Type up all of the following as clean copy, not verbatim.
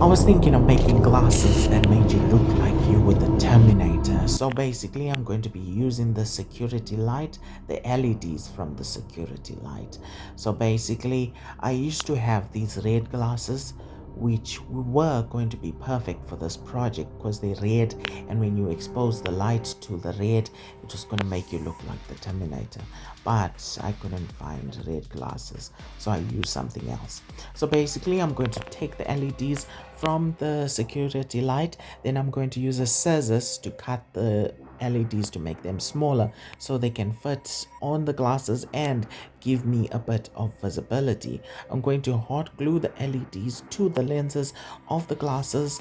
I was thinking of making glasses that made you look like you were the Terminator. So basically, I'm going to be using the security light, the LEDs from the security light. So basically, I used to have these red glasses which were going to be perfect for this project because they're red, and when you expose the light to the red, it was going to make you look like the Terminator. But I couldn't find red glasses, so I used something else. So basically, I'm going to take the LEDs from the security light, then I'm going to use a scissors to cut the LEDs to make them smaller so they can fit on the glasses and give me a bit of visibility. I'm going to hot glue the LEDs to the lenses of the glasses.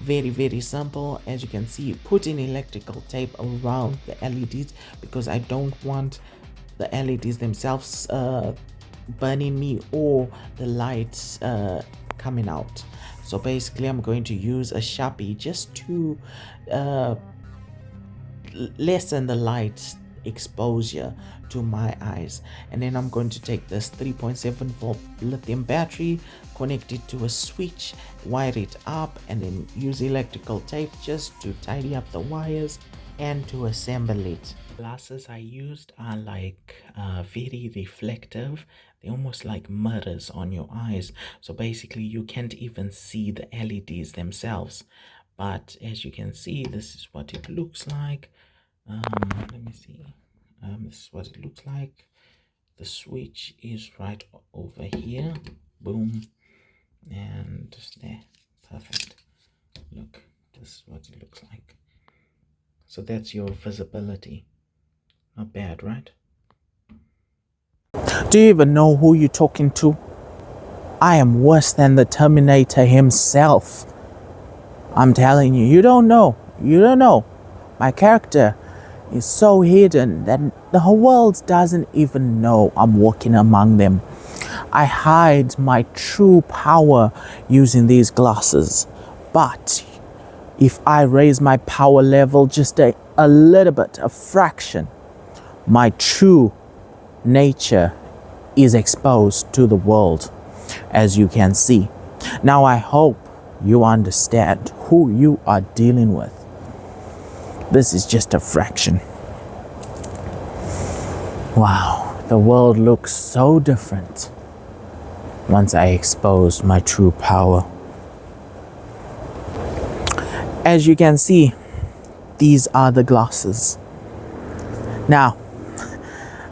Very simple. As you can see, putting electrical tape around the LEDs because I don't want the LEDs themselves burning me or the lights coming out. So basically, I'm going to use a Sharpie just to lessen the light exposure to my eyes. And then I'm going to take this 3.7 volt lithium battery, connect it to a switch, wire it up, and then use electrical tape just to tidy up the wires and to assemble it. Glasses I used are like very reflective. They're almost like mirrors on your eyes, so basically you can't even see the LEDs themselves. But as you can see, this is what it looks like. Let me see. This is what it looks like. The switch is right over here. Boom. And there. Perfect. Look, this is what it looks like. So that's your visibility. Not bad, right? Do you even know who you're talking to? I am worse than the Terminator himself. I'm telling you, you don't know. You don't know. My character is so hidden that the whole world doesn't even know I'm walking among them. I hide my true power using these glasses. But if I raise my power level just a little bit, a fraction, my true nature is exposed to the world, as you can see. Now I hope you understand who you are dealing with. This is just a fraction. Wow, the world looks so different once I expose my true power. As you can see, these are the glasses. Now,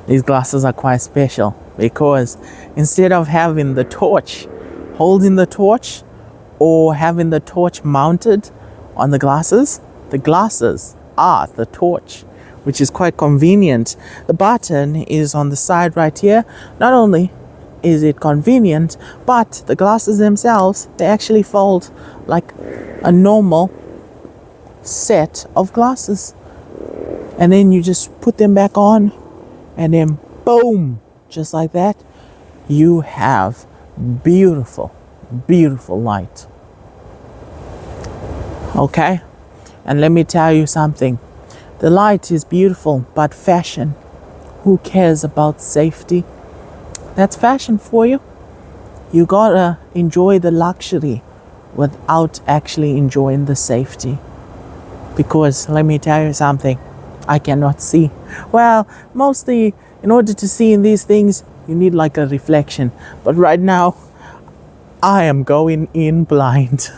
these glasses are quite special because instead of having the torch, holding the torch, or having the torch mounted on the glasses are the torch, which is quite convenient. The button is on the side right here. Not only is it convenient, but the glasses themselves, they actually fold like a normal set of glasses. And then you just put them back on, and then boom, just like that, you have beautiful light. Okay? And let me tell you something. The light is beautiful, but fashion, who cares about safety? That's fashion for you. You gotta enjoy the luxury without actually enjoying the safety. Because let me tell you something, I cannot see. Well, mostly in order to see in these things, you need like a reflection. But right now, I am going in blind.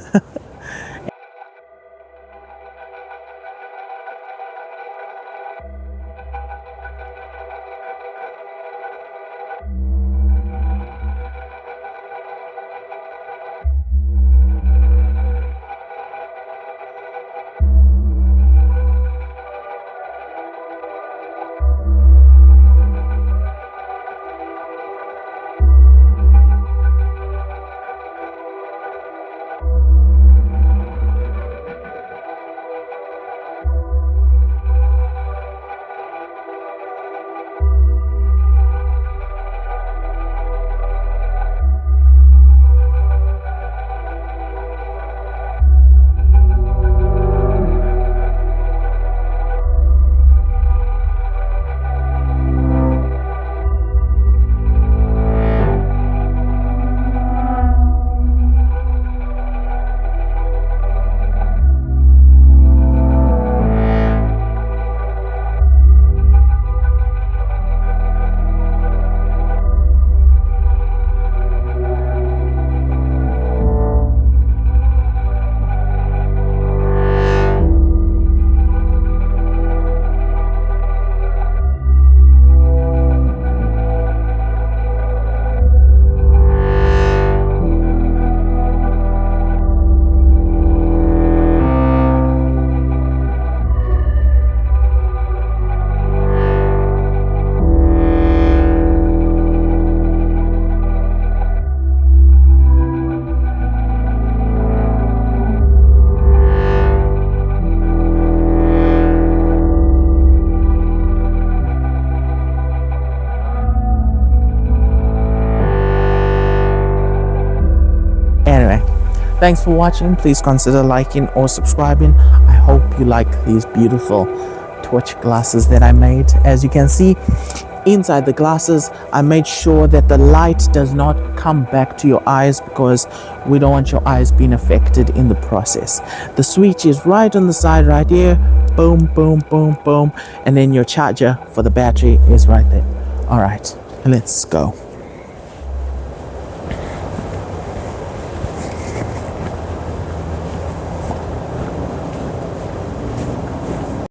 Thanks for watching. Please consider liking or subscribing. I hope you like these beautiful torch glasses that I made. As you can see, inside the glasses, I made sure that the light does not come back to your eyes, because we don't want your eyes being affected in the process. The switch is right on the side right here. Boom, boom, boom, boom. And then your charger for the battery is right there. All right, let's go.